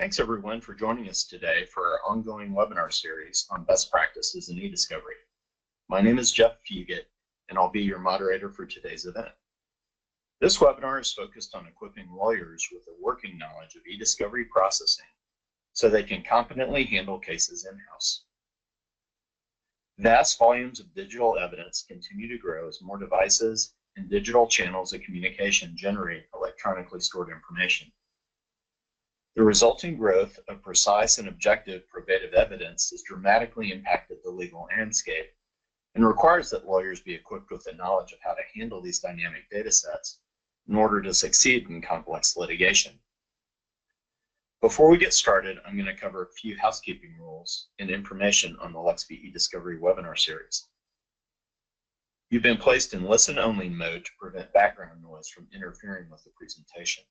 Thanks everyone for joining us today for our ongoing webinar series on best practices in eDiscovery. My name is Jeff Fugit, and I'll be your moderator for today's event. This webinar is focused on equipping lawyers with a working knowledge of eDiscovery processing so they can competently handle cases in-house. Vast volumes of digital evidence continue to grow as more devices and digital channels of communication generate electronically stored information. The resulting growth of precise and objective probative evidence has dramatically impacted the legal landscape and requires that lawyers be equipped with the knowledge of how to handle these dynamic data sets in order to succeed in complex litigation. Before we get started, I'm going to cover a few housekeeping rules and information on the LexB eDiscovery webinar series. You've been placed in listen-only mode to prevent background noise from interfering with the presentation.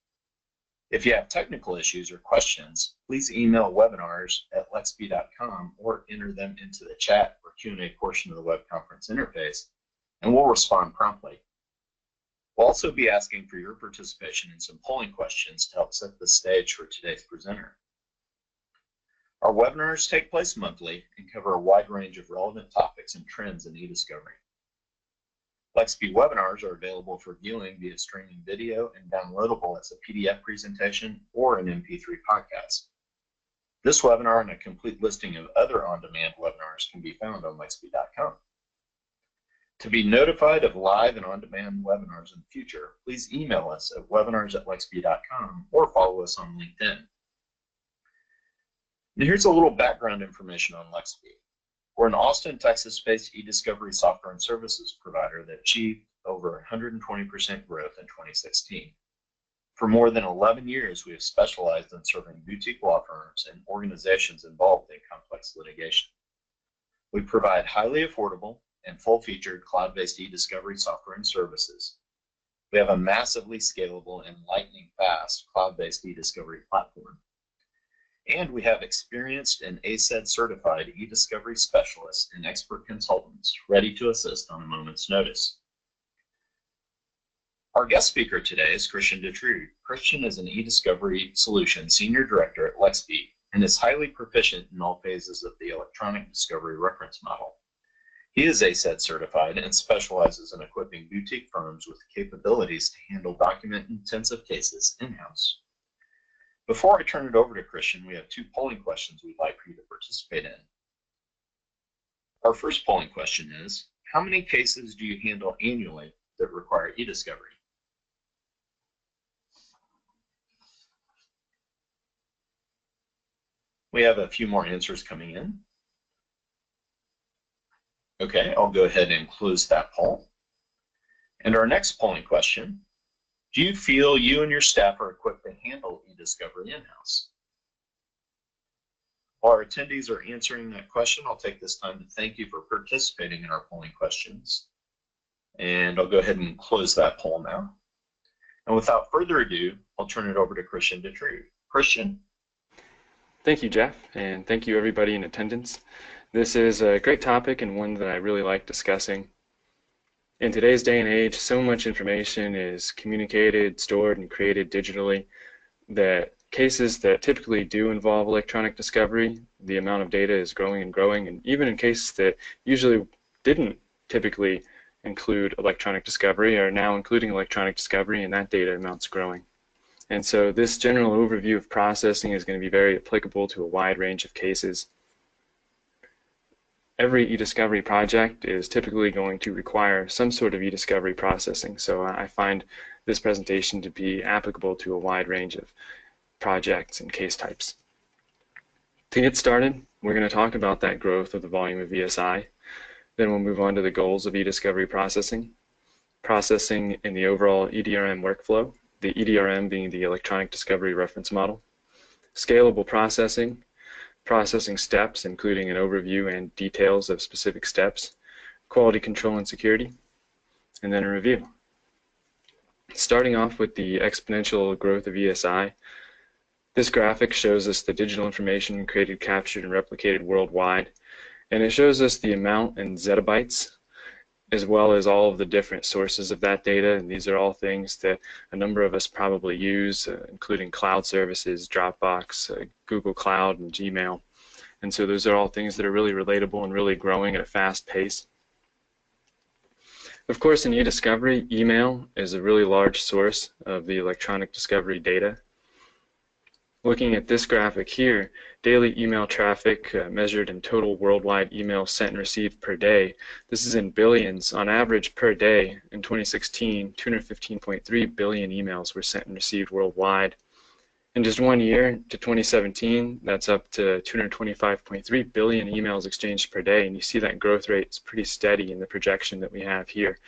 If you have technical issues or questions, please email webinars@lexb.com or enter them into the chat or Q&A portion of the web conference interface, and we'll respond promptly. We'll also be asking for your participation in some polling questions to help set the stage for today's presenter. Our webinars take place monthly and cover a wide range of relevant topics and trends in eDiscovery. LexB webinars are available for viewing via streaming video and downloadable as a PDF presentation or an MP3 podcast. This webinar and a complete listing of other on-demand webinars can be found on lexb.com. To be notified of live and on-demand webinars in the future, please email us at webinars@lexb.com or follow us on LinkedIn. Now here's a little background information on LexB. We're an Austin, Texas-based eDiscovery software and services provider that achieved over 120% growth in 2016. For more than 11 years, we have specialized in serving boutique law firms and organizations involved in complex litigation. We provide highly affordable and full-featured cloud-based eDiscovery software and services. We have a massively scalable and lightning-fast cloud-based eDiscovery platform. And we have experienced and ACED certified eDiscovery specialists and expert consultants ready to assist on a moment's notice. Our guest speaker today is Christian Detrude. Christian is an eDiscovery Solution Senior Director at LexB and is highly proficient in all phases of the electronic discovery reference model. He is ACED certified and specializes in equipping boutique firms with capabilities to handle document-intensive cases in-house. Before I turn it over to Christian, we have two polling questions we'd like for you to participate in. Our first polling question is, how many cases do you handle annually that require eDiscovery? We have a few more answers coming in. Okay, I'll go ahead and close that poll. And our next polling question, do you feel you and your staff are equipped to handle eDiscovery in-house? While our attendees are answering that question, I'll take this time to thank you for participating in our polling questions. And I'll go ahead and close that poll now. And without further ado, I'll turn it over to Christian Detrude. Christian. Thank you, Jeff, and thank you everybody in attendance. This is a great topic and one that I really like discussing. In today's day and age, so much information is communicated, stored, and created digitally that cases that typically do involve electronic discovery, the amount of data is growing and growing, and even in cases that usually didn't typically include electronic discovery are now including electronic discovery, and that data amount's growing. And so this general overview of processing is going to be very applicable to a wide range of cases. Every eDiscovery project is typically going to require some sort of eDiscovery processing, so I find this presentation to be applicable to a wide range of projects and case types. To get started, we're going to talk about that growth of the volume of ESI. Then we'll move on to the goals of eDiscovery processing, processing in the overall EDRM workflow, the EDRM being the electronic discovery reference model, scalable processing, processing steps, including an overview and details of specific steps, quality control and security, and then a review. Starting off with the exponential growth of ESI, this graphic shows us the digital information created, captured, and replicated worldwide, and it shows us the amount in zettabytes as well as all of the different sources of that data. And these are all things that a number of us probably use, including cloud services, Dropbox, Google Cloud, and Gmail. And so those are all things that are really relatable and really growing at a fast pace. Of course, in eDiscovery, email is a really large source of the electronic discovery data. Looking at this graphic here, daily email traffic measured in total worldwide emails sent and received per day. This is in billions. On average per day in 2016, 215.3 billion emails were sent and received worldwide. In just 1 year, to 2017, that's up to 225.3 billion emails exchanged per day, and you see that growth rate is pretty steady in the projection that we have here.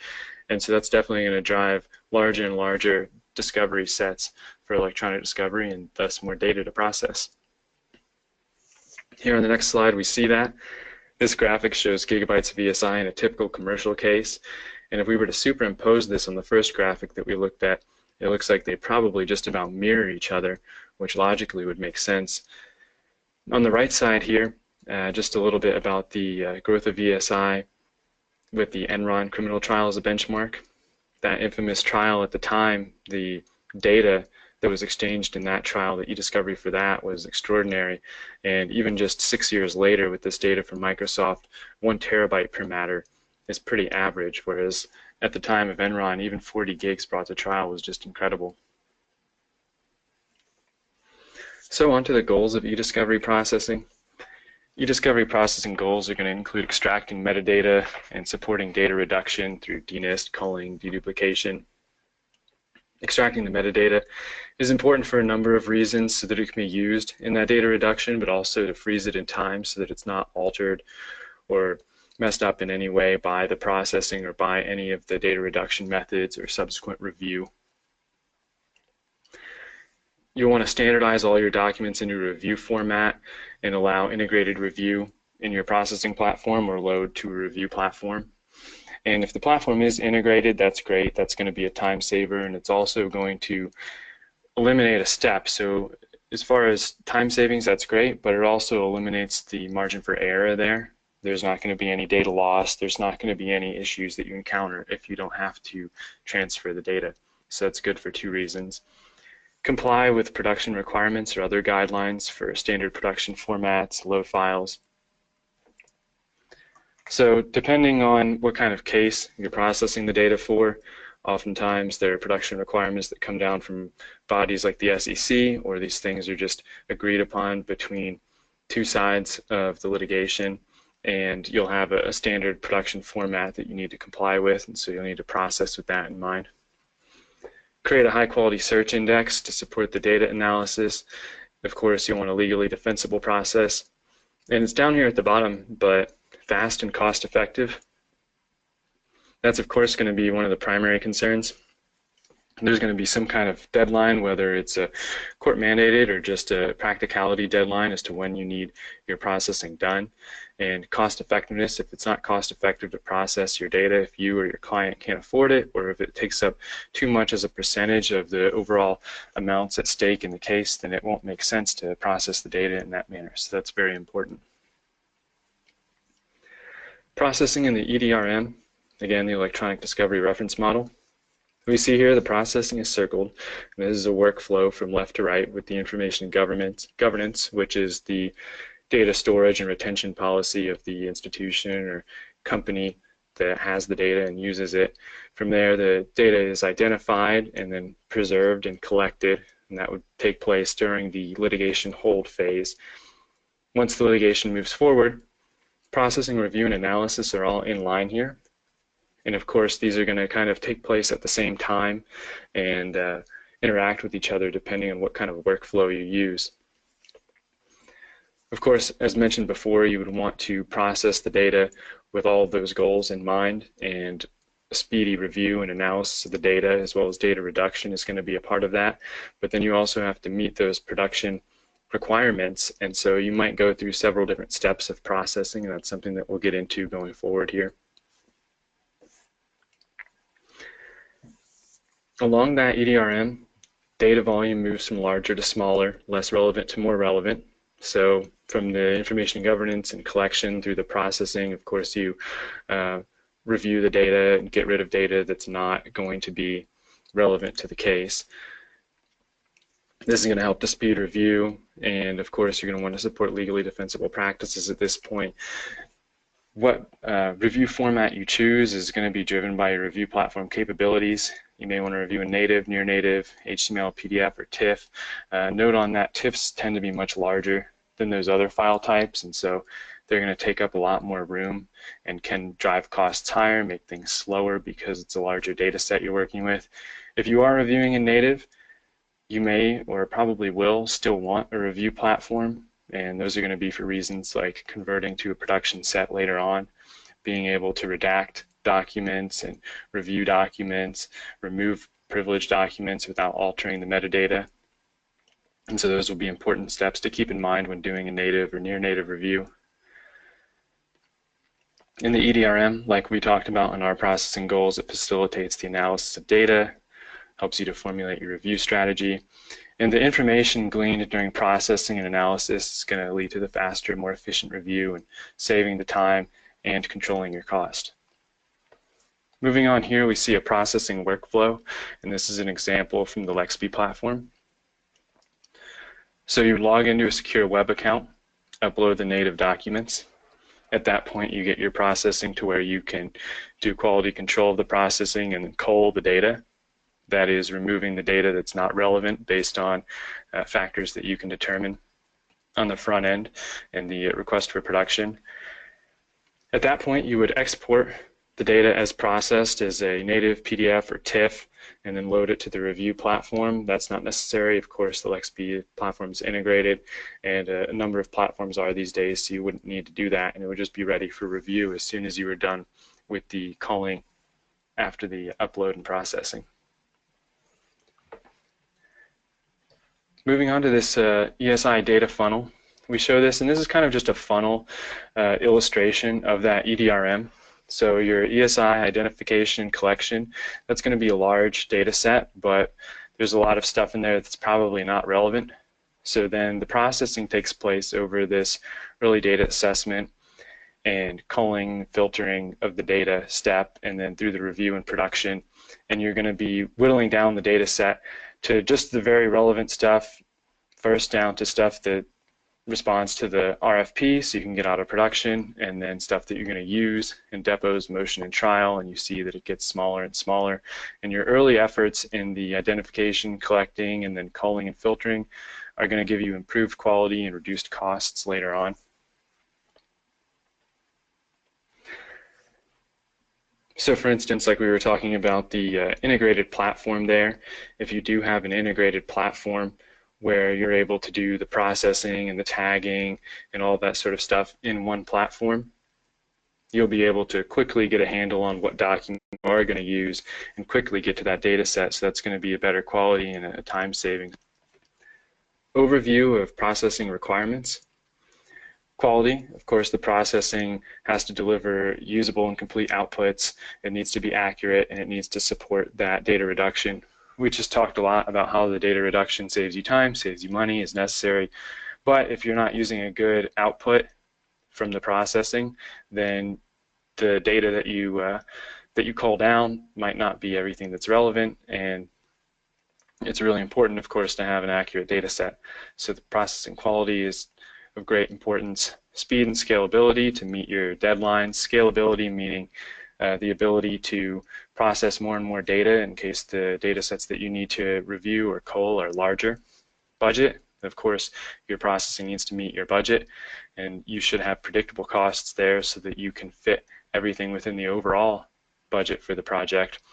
And so that's definitely going to drive larger and larger discovery sets for electronic discovery and thus more data to process. Here on the next slide we see that. This graphic shows gigabytes of ESI in a typical commercial case, and if we were to superimpose this on the first graphic that we looked at, it looks like they probably just about mirror each other, which logically would make sense. On the right side here, just a little bit about the growth of ESI with the Enron criminal trial as a benchmark. That infamous trial at the time, the data that was exchanged in that trial, the eDiscovery for that was extraordinary. And even just 6 years later with this data from Microsoft, 1 terabyte per matter is pretty average, whereas at the time of Enron, even 40 gigs brought to trial was just incredible. So on to the goals of eDiscovery processing. eDiscovery processing goals are going to include extracting metadata and supporting data reduction through DNIST, culling, deduplication. Extracting the metadata is important for a number of reasons, so that it can be used in that data reduction, but also to freeze it in time so that it's not altered or messed up in any way by the processing or by any of the data reduction methods or subsequent review. You'll want to standardize all your documents into a review format and allow integrated review in your processing platform or load to a review platform. And if the platform is integrated, that's great. That's going to be a time saver, and it's also going to eliminate a step. So as far as time savings, that's great, but it also eliminates the margin for error there. There's not going to be any data loss. There's not going to be any issues that you encounter if you don't have to transfer the data. So that's good for 2 reasons. Comply with production requirements or other guidelines for standard production formats, load files. So depending on what kind of case you're processing the data for, oftentimes there are production requirements that come down from bodies like the SEC, or these things are just agreed upon between 2 sides of the litigation, and you'll have a standard production format that you need to comply with, and so you'll need to process with that in mind. Create a high-quality search index to support the data analysis. Of course, you want a legally defensible process, and it's down here at the bottom, but fast and cost-effective. That's of course going to be one of the primary concerns. There's going to be some kind of deadline, whether it's a court-mandated or just a practicality deadline as to when you need your processing done. And cost-effectiveness, if it's not cost-effective to process your data, if you or your client can't afford it, or if it takes up too much as a percentage of the overall amounts at stake in the case, then it won't make sense to process the data in that manner. So that's very important. Processing in the EDRM, again, the electronic discovery reference model. We see here the processing is circled, and this is a workflow from left to right with the information governance, which is the data storage and retention policy of the institution or company that has the data and uses it. From there, the data is identified and then preserved and collected, and that would take place during the litigation hold phase. Once the litigation moves forward, processing, review, and analysis are all in line here. And of course, these are going to kind of take place at the same time and interact with each other depending on what kind of workflow you use. Of course, as mentioned before, you would want to process the data with all of those goals in mind, and a speedy review and analysis of the data as well as data reduction is going to be a part of that. But then you also have to meet those production requirements, and so you might go through several different steps of processing, and that's something that we'll get into going forward here. Along that EDRM, data volume moves from larger to smaller, less relevant to more relevant. So from the information governance and collection through the processing, of course, you review the data and get rid of data that's not going to be relevant to the case. This is going to help to speed review, and of course you're going to want to support legally defensible practices at this point. What review format you choose is going to be driven by your review platform capabilities. You may want to review in native, near native, HTML, PDF, or TIFF. Note on that TIFFs tend to be much larger than those other file types, and so they're going to take up a lot more room and can drive costs higher, make things slower because it's a larger data set you're working with. If you are reviewing in native, you may or probably will still want a review platform, and those are going to be for reasons like converting to a production set later on, being able to redact documents and review documents, remove privileged documents without altering the metadata. And so those will be important steps to keep in mind when doing a native or near native review. In the EDRM, like we talked about in our processing goals, it facilitates the analysis of data, helps you to formulate your review strategy, and the information gleaned during processing and analysis is going to lead to the faster, more efficient review and saving the time and controlling your cost. Moving on here, we see a processing workflow, and this is an example from the Lexby platform. So you log into a secure web account, upload the native documents. At that point, you get your processing to where you can do quality control of the processing and then cull the data. That is removing the data that's not relevant based on factors that you can determine on the front end and the request for production. At that point, you would export the data as processed as a native PDF or TIFF and then load it to the review platform. That's not necessary. Of course, the Lexby platform is integrated, and a number of platforms are these days, so you wouldn't need to do that, and it would just be ready for review as soon as you were done with the culling after the upload and processing. Moving on to this ESI data funnel, we show this, and this is kind of just a funnel illustration of that EDRM. So your ESI identification and collection, that's going to be a large data set, but there's a lot of stuff in there that's probably not relevant. So then the processing takes place over this early data assessment and culling, filtering of the data step, and then through the review and production. And you're going to be whittling down the data set to just the very relevant stuff, first down to stuff that responds to the RFP so you can get out of production, and then stuff that you're going to use in depots, motion, and trial, and you see that it gets smaller and smaller. And your early efforts in the identification, collecting, and then culling and filtering are going to give you improved quality and reduced costs later on. So for instance, like we were talking about the integrated platform there, if you do have an integrated platform where you're able to do the processing and the tagging and all that sort of stuff in one platform, you'll be able to quickly get a handle on what document you are going to use and quickly get to that data set, so that's going to be a better quality and a time saving. Overview of processing requirements. Quality, of course, the processing has to deliver usable and complete outputs. It needs to be accurate, and it needs to support that data reduction. We just talked a lot about how the data reduction saves you time, saves you money, is necessary. But if you're not using a good output from the processing, then the data that you call down might not be everything that's relevant, and it's really important, of course, to have an accurate data set. So the processing quality is of great importance. Speed and scalability to meet your deadlines. Scalability meaning the ability to process more and more data in case the data sets that you need to review or cull are larger. Budget, of course, your processing needs to meet your budget, and you should have predictable costs there so that you can fit everything within the overall budget for the project.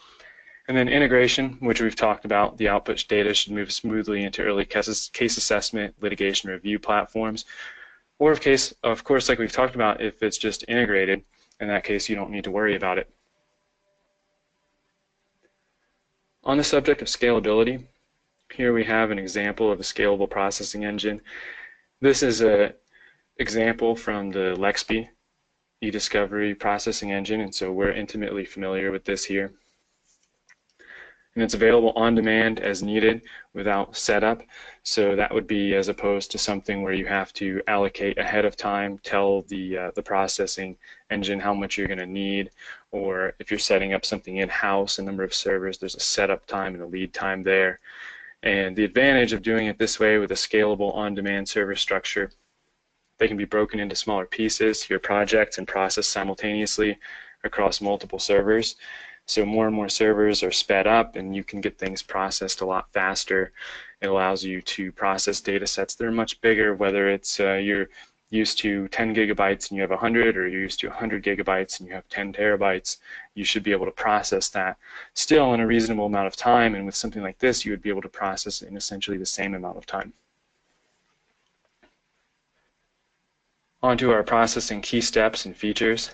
And then integration, which we've talked about, the output data should move smoothly into early case assessment, litigation review platforms, or of course, like we've talked about, if it's just integrated, in that case you don't need to worry about it. On the subject of scalability, here we have an example of a scalable processing engine. This is an example from the Lexby eDiscovery processing engine, and so we're intimately familiar with this here. and it's available on demand as needed without setup. So that would be as opposed to something where you have to allocate ahead of time, tell the processing engine how much you're going to need, or if you're setting up something in-house, a number of servers, there's a setup time and a lead time there. And the advantage of doing it this way with a scalable on-demand server structure, they can be broken into smaller pieces, your projects, and processed simultaneously across multiple servers. So more and more servers are sped up and you can get things processed a lot faster. It allows you to process data sets that are much bigger, whether it's you're used to 10 gigabytes and you have 100, or you're used to 100 gigabytes and you have 10 terabytes. You should be able to process that still in a reasonable amount of time, and with something like this you would be able to process it in essentially the same amount of time. On to our processing key steps and features.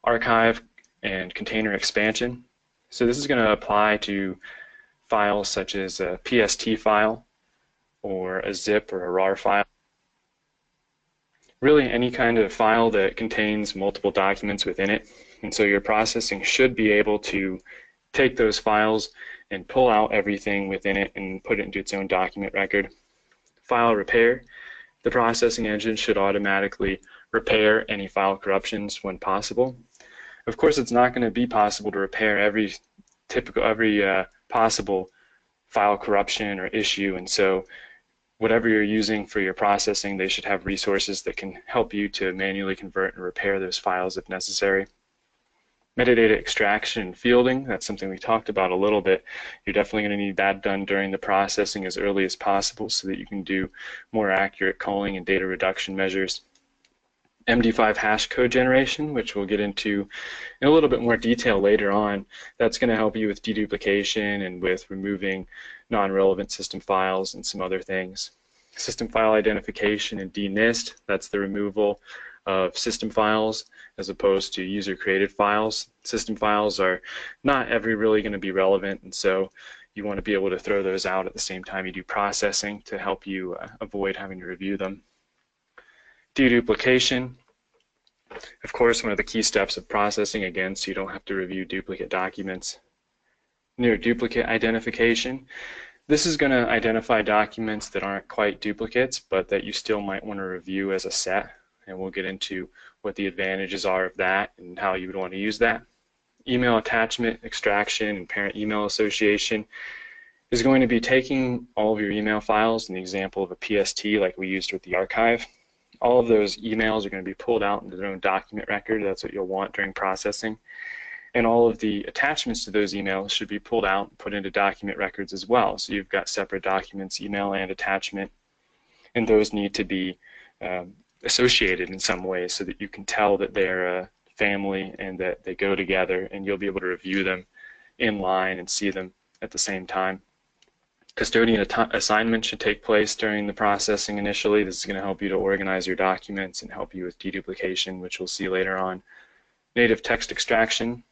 Archive and container expansion. So this is going to apply to files such as a PST file or a zip or a RAR file. Really any kind of file that contains multiple documents within it. And so your processing should be able to take those files and pull out everything within it and put it into its own document record. File repair. The processing engine should automatically repair any file corruptions when possible. Of course, it's not going to be possible to repair every possible file corruption or issue, and so whatever you're using for your processing, they should have resources that can help you to manually convert and repair those files if necessary. Metadata extraction and fielding, that's something we talked about a little bit. You're definitely going to need that done during the processing as early as possible so that you can do more accurate culling and data reduction measures. MD5 hash code generation, which we'll get into in a little bit more detail later on. That's going to help you with deduplication and with removing non-relevant system files and some other things. System file identification and DNIST, that's the removal of system files as opposed to user-created files. System files are not ever really going to be relevant, and so you want to be able to throw those out at the same time you do processing to help you avoid having to review them. Deduplication. Of course, one of the key steps of processing, again, so you don't have to review duplicate documents. Near duplicate identification. This is going to identify documents that aren't quite duplicates, but that you still might want to review as a set, and we'll get into what the advantages are of that and how you would want to use that. Email attachment, extraction, and parent email association is going to be taking all of your email files, in the example of a PST like we used with the archive. All of those emails are going to be pulled out into their own document record. That's what you'll want during processing. And all of the attachments to those emails should be pulled out and put into document records as well. So you've got separate documents, email and attachment, and those need to be associated in some way so that you can tell that they're a family and that they go together, and you'll be able to review them in line and see them at the same time. Custodian assignment should take place during the processing initially. This is going to help you to organize your documents and help you with deduplication, which we'll see later on. Native text extraction.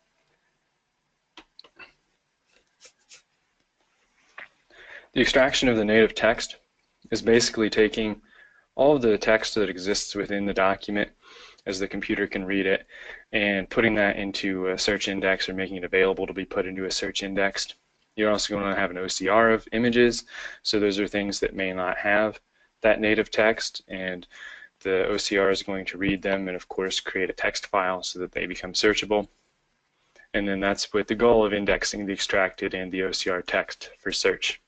The extraction of the native text is basically taking all of the text that exists within the document as the computer can read it and putting that into a search index or making it available to be put into a search index. You're also going to have an OCR of images, so those are things that may not have that native text, and the OCR is going to read them and of course create a text file so that they become searchable. And then that's with the goal of indexing the extracted and the OCR text for search.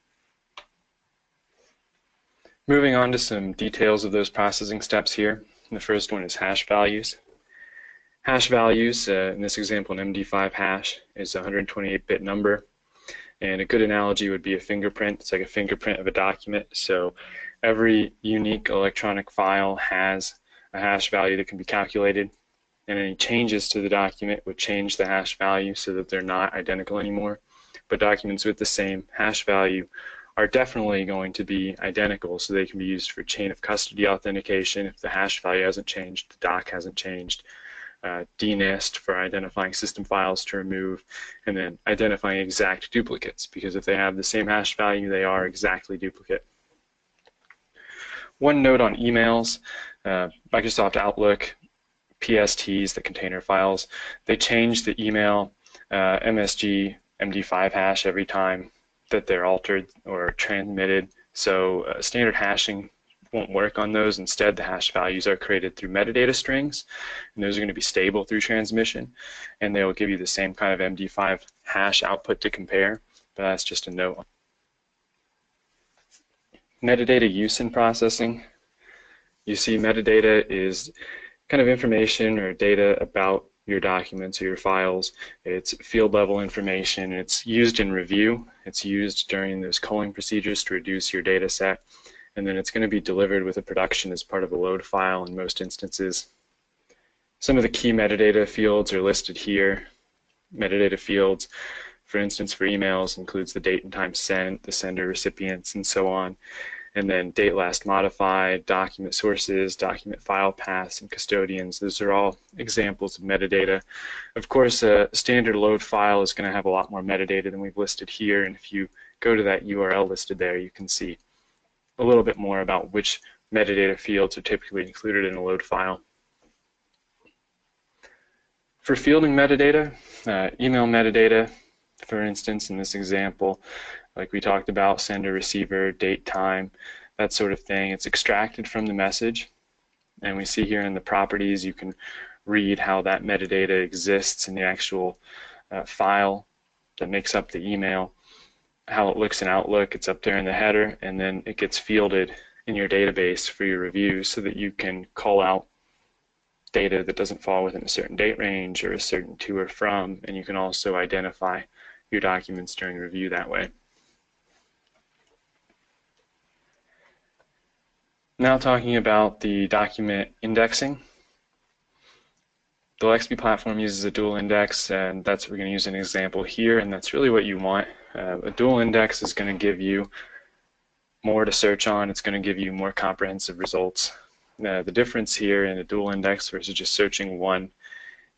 Moving on to some details of those processing steps here. The first one is hash values. Hash values, in this example an MD5 hash, is a 128-bit number. And a good analogy would be a fingerprint. It's like a fingerprint of a document. So every unique electronic file has a hash value that can be calculated, and any changes to the document would change the hash value so that they're not identical anymore. But documents with the same hash value are definitely going to be identical, so they can be used for chain of custody authentication if the hash value hasn't changed, the doc hasn't changed. DNIST for identifying system files to remove, and then identifying exact duplicates, because if they have the same hash value, they are exactly duplicate. One note on emails, Microsoft Outlook, PSTs, the container files, they changed the email MSG MD5 hash every time that they're altered or transmitted. So standard hashing won't work on those. Instead, the hash values are created through metadata strings, and those are going to be stable through transmission, and they will give you the same kind of MD5 hash output to compare, but that's just a note. Metadata use in processing. You see metadata is kind of information or data about your documents or your files. It's field level information. It's used in review. It's used during those culling procedures to reduce your data set. And then it's going to be delivered with a production as part of a load file in most instances. Some of the key metadata fields are listed here. Metadata fields, for instance, for emails includes the date and time sent, the sender, recipients, and so on. And then date last modified, document sources, document file paths, and custodians. Those are all examples of metadata. Of course, a standard load file is going to have a lot more metadata than we've listed here, and if you go to that URL listed there, you can see a little bit more about which metadata fields are typically included in a load file. For fielding metadata, email metadata, for instance, in this example, like we talked about, sender, receiver, date, time, that sort of thing. It's extracted from the message, and we see here in the properties you can read how that metadata exists in the actual file that makes up the email, how it looks in Outlook. It's up there in the header, and then it gets fielded in your database for your review so that you can call out data that doesn't fall within a certain date range or a certain to or from, and you can also identify your documents during review that way. Now talking about the document indexing. The LXP platform uses a dual index, and that's what we're going to use an example here, and that's really what you want. A dual index is going to give you more to search on. It's going to give you more comprehensive results. The difference here in a dual index versus just searching one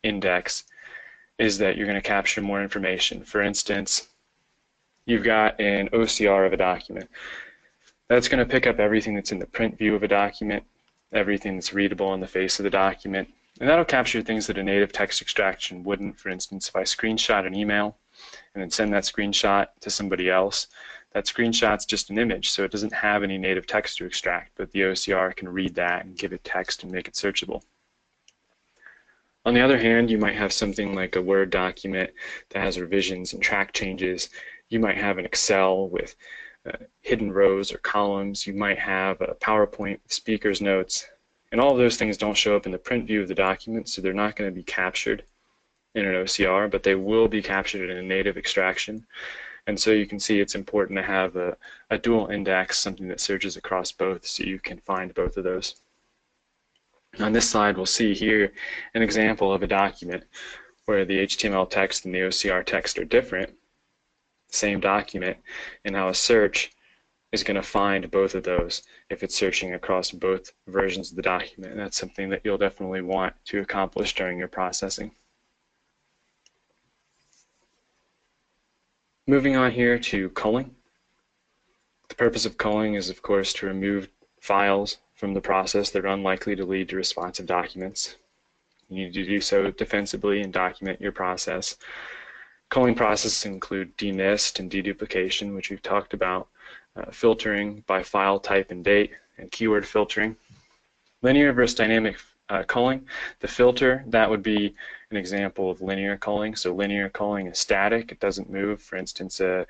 index is that you're going to capture more information. For instance, you've got an OCR of a document. That's going to pick up everything that's in the print view of a document, everything that's readable on the face of the document, and that'll capture things that a native text extraction wouldn't. For instance, if I screenshot an email and then send that screenshot to somebody else, that screenshot's just an image, so it doesn't have any native text to extract, but the OCR can read that and give it text and make it searchable. On the other hand, you might have something like a Word document that has revisions and track changes. You might have an Excel with hidden rows or columns. You might have a PowerPoint with speaker's notes, and all of those things don't show up in the print view of the document, so they're not going to be captured in an OCR, but they will be captured in a native extraction. And so you can see it's important to have a dual index, something that searches across both, so you can find both of those. On this slide, we'll see here an example of a document where the HTML text and the OCR text are different, same document, and how a search is going to find both of those if it's searching across both versions of the document. And that's something that you'll definitely want to accomplish during your processing. Moving on here to culling. The purpose of culling is, of course, to remove files from the process that are unlikely to lead to responsive documents. You need to do so defensively and document your process. Culling processes include demist and deduplication, which we've talked about, filtering by file type and date, and keyword filtering. Linear versus dynamic culling. The filter, that would be an example of linear culling. So linear culling is static, it doesn't move. For instance, a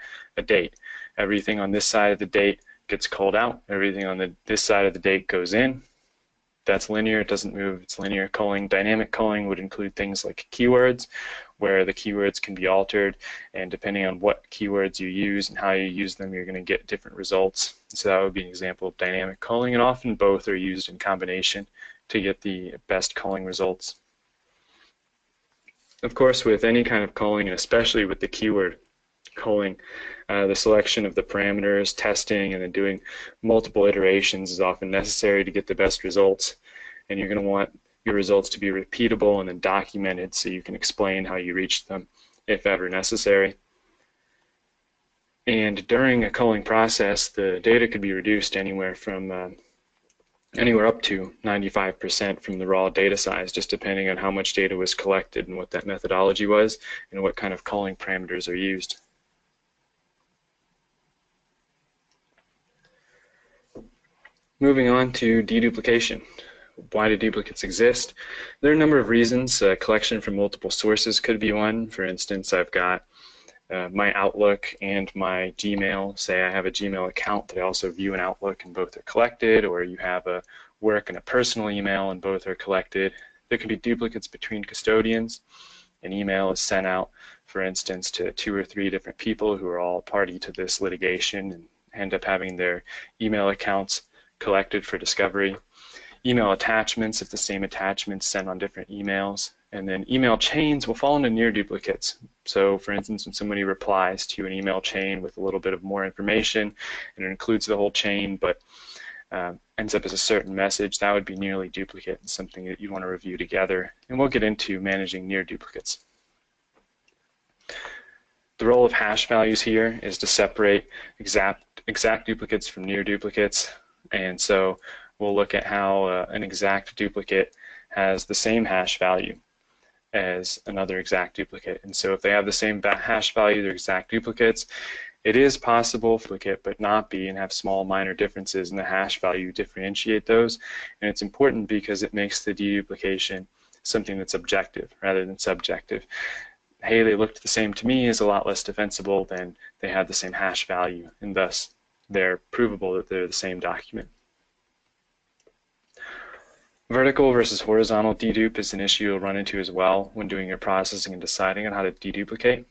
date. Everything on this side of the date gets culled out. Everything on this side of the date goes in. That's linear, it doesn't move, it's linear culling. Dynamic culling would include things like keywords, where the keywords can be altered, and depending on what keywords you use and how you use them, you're going to get different results. So that would be an example of dynamic culling, and often both are used in combination to get the best culling results. Of course, with any kind of culling, and especially with the keyword culling, the selection of the parameters, testing, and then doing multiple iterations is often necessary to get the best results. And you're going to want your results to be repeatable and then documented so you can explain how you reached them if ever necessary. And during a culling process, the data could be reduced anywhere from anywhere up to 95% from the raw data size, just depending on how much data was collected and what that methodology was and what kind of culling parameters are used. Moving on to deduplication. Why do duplicates exist? There are a number of reasons. Collection from multiple sources could be one. For instance, I've got my Outlook and my Gmail. Say I have a Gmail account that I also view in Outlook and both are collected, or you have a work and a personal email and both are collected. There can be duplicates between custodians. An email is sent out, for instance, to 2 or 3 different people who are all party to this litigation and end up having their email accounts collected for discovery. Email attachments, if the same attachments sent on different emails. And then email chains will fall into near duplicates. So for instance, when somebody replies to an email chain with a little bit of more information and it includes the whole chain but ends up as a certain message, that would be nearly duplicate and something that you want to review together. And we'll get into managing near duplicates. The role of hash values here is to separate exact duplicates from near duplicates. And so we'll look at how an exact duplicate has the same hash value as another exact duplicate. And so if they have the same hash value, they're exact duplicates. It is possible to duplicate but not be and have small minor differences in the hash value, differentiate those. And it's important because it makes the deduplication something that's objective rather than subjective. Hey, they looked the same to me is a lot less defensible than they have the same hash value, and thus they're provable that they're the same document. Vertical versus horizontal dedupe is an issue you'll run into as well when doing your processing and deciding on how to deduplicate.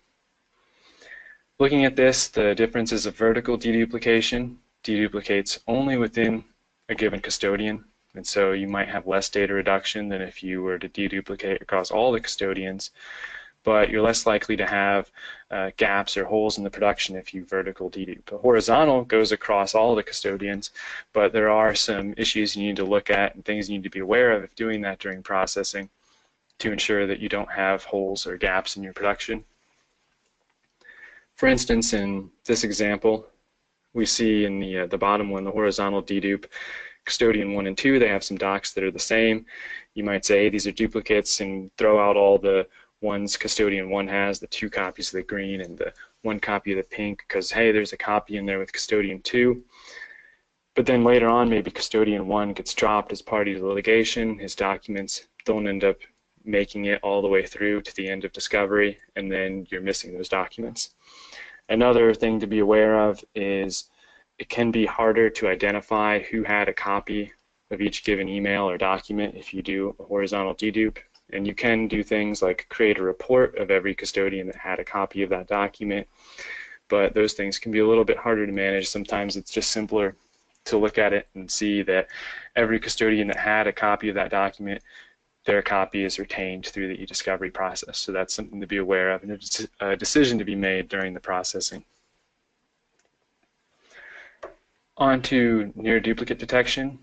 Looking at this, the differences of vertical deduplication deduplicates only within a given custodian, and so you might have less data reduction than if you were to deduplicate across all the custodians, but you're less likely to have gaps or holes in the production if you vertical dedupe. The horizontal goes across all the custodians, but there are some issues you need to look at and things you need to be aware of if doing that during processing to ensure that you don't have holes or gaps in your production. For instance, in this example, we see in the bottom one, the horizontal dedupe, custodian 1 and 2, they have some docs that are the same. You might say, hey, these are duplicates, and throw out all the ones custodian 1 has, the 2 copies of the green and the 1 copy of the pink, because hey, there's a copy in there with custodian 2. But then later on, maybe custodian 1 gets dropped as party to the litigation, his documents don't end up making it all the way through to the end of discovery, and then you're missing those documents. Another thing to be aware of is it can be harder to identify who had a copy of each given email or document if you do a horizontal dedupe. And you can do things like create a report of every custodian that had a copy of that document, but those things can be a little bit harder to manage. Sometimes it's just simpler to look at it and see that every custodian that had a copy of that document, their copy is retained through the eDiscovery process. So that's something to be aware of and a decision to be made during the processing. On to near duplicate detection.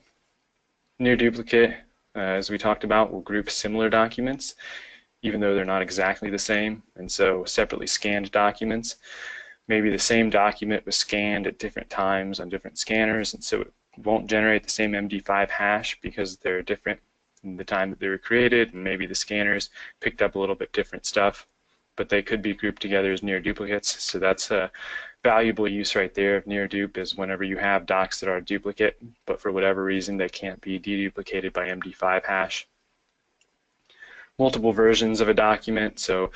Near duplicate, as we talked about, will group similar documents even though they're not exactly the same, and so separately scanned documents. Maybe the same document was scanned at different times on different scanners, and so it won't generate the same MD5 hash because they're different in the time that they were created, and maybe the scanners picked up a little bit different stuff, but they could be grouped together as near duplicates. So that's a valuable use right there of near dupe, is whenever you have docs that are duplicate, but for whatever reason they can't be deduplicated by MD5 hash. Multiple versions of a document, so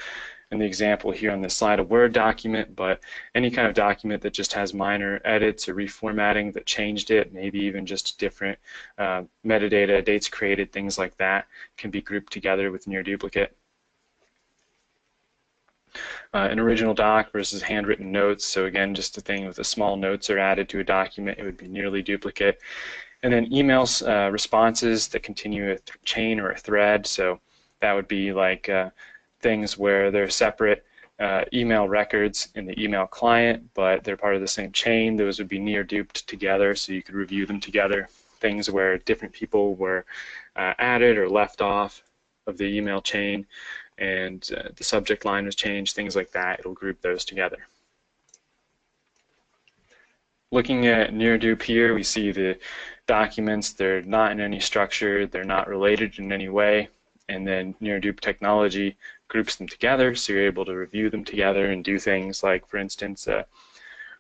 in the example here on this slide, a Word document, but any kind of document that just has minor edits or reformatting that changed it, maybe even just different metadata, dates created, things like that, can be grouped together with near duplicate. An original doc versus handwritten notes, so again, just a thing with the small notes are added to a document, it would be nearly duplicate. And then emails, responses that continue a chain or a thread, so that would be like things where they're separate email records in the email client, but they're part of the same chain. Those would be near duped together, so you could review them together. Things where different people were added or left off of the email chain, and the subject line was changed, things like that. It'll group those together. Looking at near dupe here, we see the documents, they're not in any structure, they're not related in any way, and then near dupe technology groups them together, so you're able to review them together and do things like, for instance, a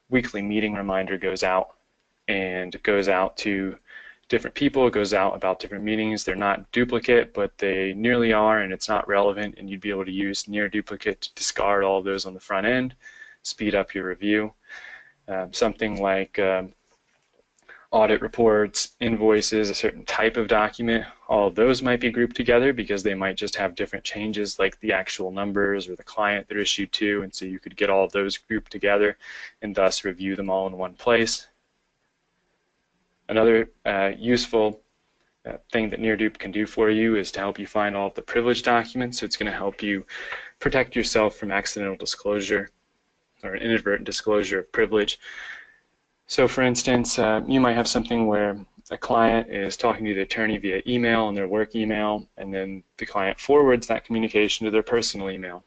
weekly meeting reminder goes out, and it goes out to different people. It goes out about different meanings. They're not duplicate, but they nearly are, and it's not relevant, and you'd be able to use near duplicate to discard all of those on the front end, speed up your review. Something like audit reports, invoices, a certain type of document, all of those might be grouped together because they might just have different changes like the actual numbers or the client they're issued to, and so you could get all of those grouped together and thus review them all in one place. Another useful thing that NearDup can do for you is to help you find all of the privileged documents. So it's going to help you protect yourself from accidental disclosure or inadvertent disclosure of privilege. So for instance, you might have something where a client is talking to the attorney via email on their work email, and then the client forwards that communication to their personal email,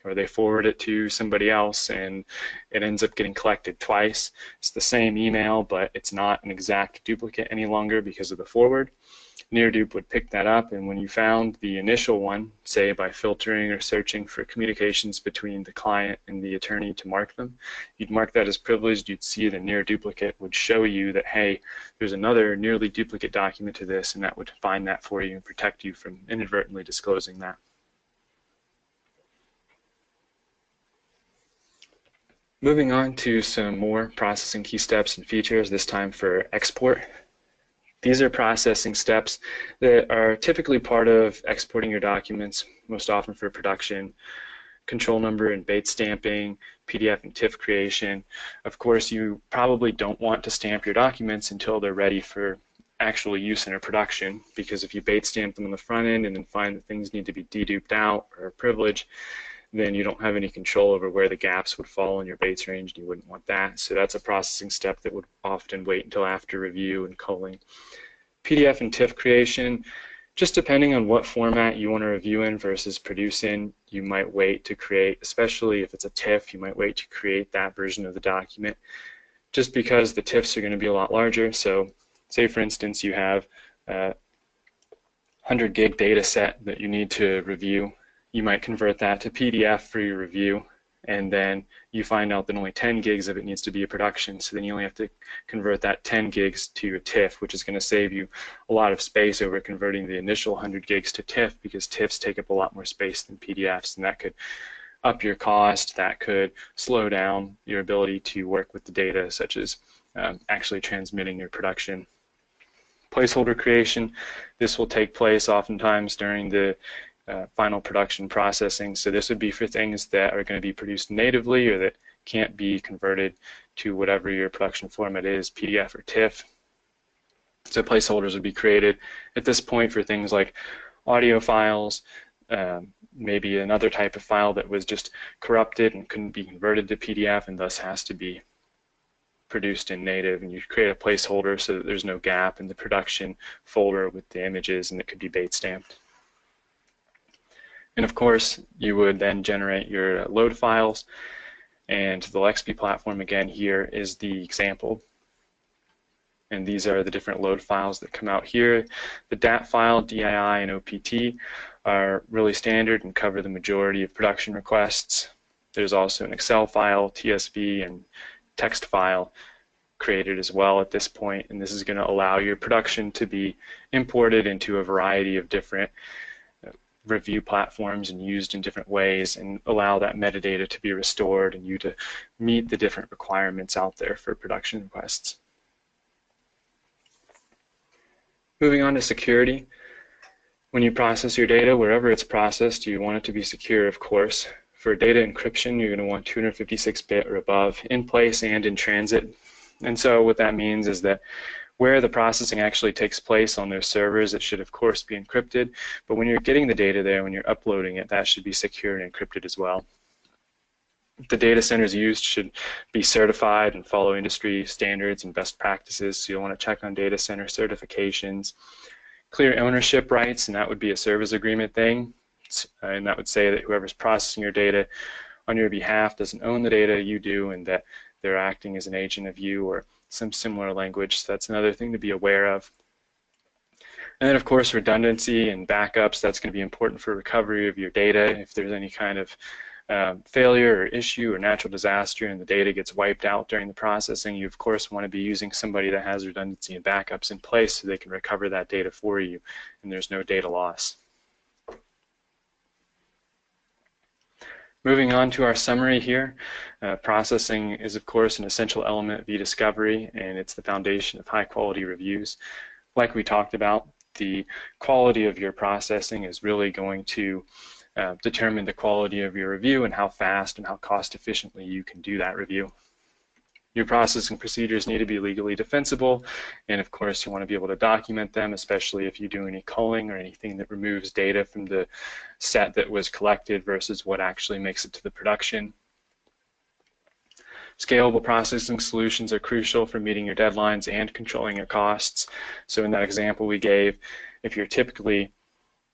or they forward it to somebody else and it ends up getting collected twice. It's the same email, but it's not an exact duplicate any longer because of the forward. NearDup would pick that up, and when you found the initial one, say by filtering or searching for communications between the client and the attorney to mark them, you'd mark that as privileged. You'd see the near duplicate would show you that, hey, there's another nearly duplicate document to this, and that would find that for you and protect you from inadvertently disclosing that. Moving on to some more processing key steps and features, this time for export. These are processing steps that are typically part of exporting your documents, most often for production, control number and bait stamping, PDF and TIFF creation. Of course, you probably don't want to stamp your documents until they're ready for actual use in a production, because if you bait stamp them on the front end and then find that things need to be deduped out or privileged, then you don't have any control over where the gaps would fall in your baits range, and you wouldn't want that. So that's a processing step that would often wait until after review and culling. PDF and TIFF creation, just depending on what format you want to review in versus produce in, you might wait to create, especially if it's a TIFF, you might wait to create that version of the document, just because the TIFFs are going to be a lot larger. So say for instance you have a 100 gig data set that you need to review. You might convert that to PDF for your review, and then you find out that only 10 gigs of it needs to be a production, so then you only have to convert that 10 gigs to a TIFF, which is going to save you a lot of space over converting the initial 100 gigs to TIFF, because TIFFs take up a lot more space than PDFs, and that could up your cost, that could slow down your ability to work with the data, such as actually transmitting your production. Placeholder creation, this will take place oftentimes during the final production processing. So this would be for things that are going to be produced natively or that can't be converted to whatever your production format is, PDF or TIFF. So placeholders would be created at this point for things like audio files, maybe another type of file that was just corrupted and couldn't be converted to PDF and thus has to be produced in native, and you create a placeholder so that there's no gap in the production folder with the images and it could be bait stamped. And of course, you would then generate your load files, and the LXP platform again here is the example. And these are the different load files that come out here. The DAT file, DII, and OPT are really standard and cover the majority of production requests. There's also an Excel file, TSV, and text file created as well at this point, and this is going to allow your production to be imported into a variety of different review platforms and used in different ways, and allow that metadata to be restored and you to meet the different requirements out there for production requests. Moving on to security. When you process your data, wherever it's processed, you want it to be secure, of course. For data encryption, you're going to want 256-bit or above in place and in transit. And so what that means is that where the processing actually takes place on those servers, it should of course be encrypted, but when you're getting the data there, when you're uploading it, that should be secure and encrypted as well. The data centers used should be certified and follow industry standards and best practices, so you'll want to check on data center certifications. Clear ownership rights, and that would be a service agreement thing, and that would say that whoever's processing your data on your behalf doesn't own the data, you do, and that they're acting as an agent of you, or some similar language. So that's another thing to be aware of. And then of course redundancy and backups, that's going to be important for recovery of your data if there's any kind of failure or issue or natural disaster and the data gets wiped out during the processing, you of course want to be using somebody that has redundancy and backups in place so they can recover that data for you and there's no data loss. Moving on to our summary here, processing is of course an essential element of eDiscovery, and it's the foundation of high quality reviews. Like we talked about, the quality of your processing is really going to determine the quality of your review and how fast and how cost efficiently you can do that review. Your processing procedures need to be legally defensible, and of course you want to be able to document them, especially if you do any culling or anything that removes data from the set that was collected versus what actually makes it to the production. Scalable processing solutions are crucial for meeting your deadlines and controlling your costs. So in that example we gave, if you're typically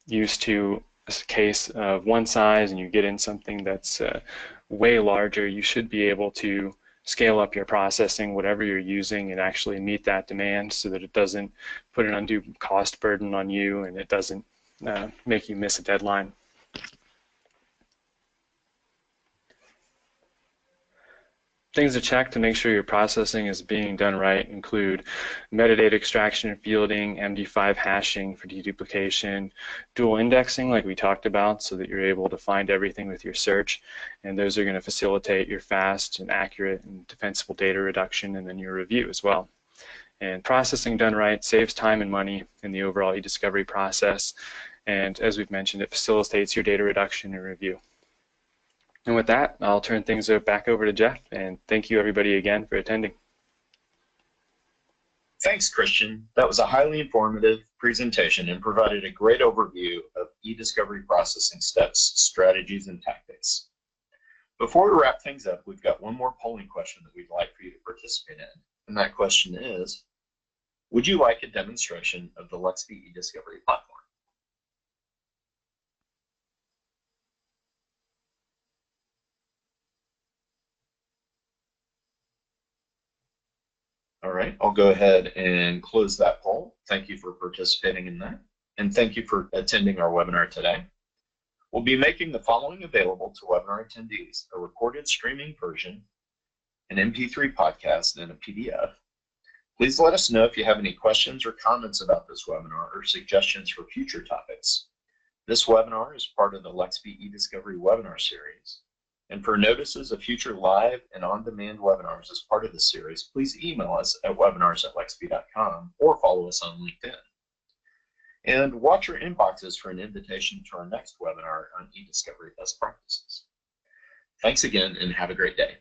used to a case of one size and you get in something that's way larger, you should be able to scale up your processing, whatever you're using, and actually meet that demand so that it doesn't put an undue cost burden on you and it doesn't make you miss a deadline. Things to check to make sure your processing is being done right include metadata extraction and fielding, MD5 hashing for deduplication, dual indexing like we talked about so that you're able to find everything with your search, and those are going to facilitate your fast and accurate and defensible data reduction and then your review as well. And processing done right saves time and money in the overall eDiscovery process, and as we've mentioned, it facilitates your data reduction and review. And with that, I'll turn things back over to Jeff, and thank you everybody again for attending. Thanks, Christian. That was a highly informative presentation and provided a great overview of eDiscovery processing steps, strategies, and tactics. Before we wrap things up, we've got one more polling question that we'd like for you to participate in. And that question is, would you like a demonstration of the LexB eDiscovery platform? All right, I'll go ahead and close that poll. Thank you for participating in that, and thank you for attending our webinar today. We'll be making the following available to webinar attendees: a recorded streaming version, an MP3 podcast, and a PDF. Please let us know if you have any questions or comments about this webinar or suggestions for future topics. This webinar is part of the LexB eDiscovery webinar series. And for notices of future live and on-demand webinars as part of the series, please email us at webinars@lexb.com or follow us on LinkedIn. And watch your inboxes for an invitation to our next webinar on eDiscovery best practices. Thanks again and have a great day.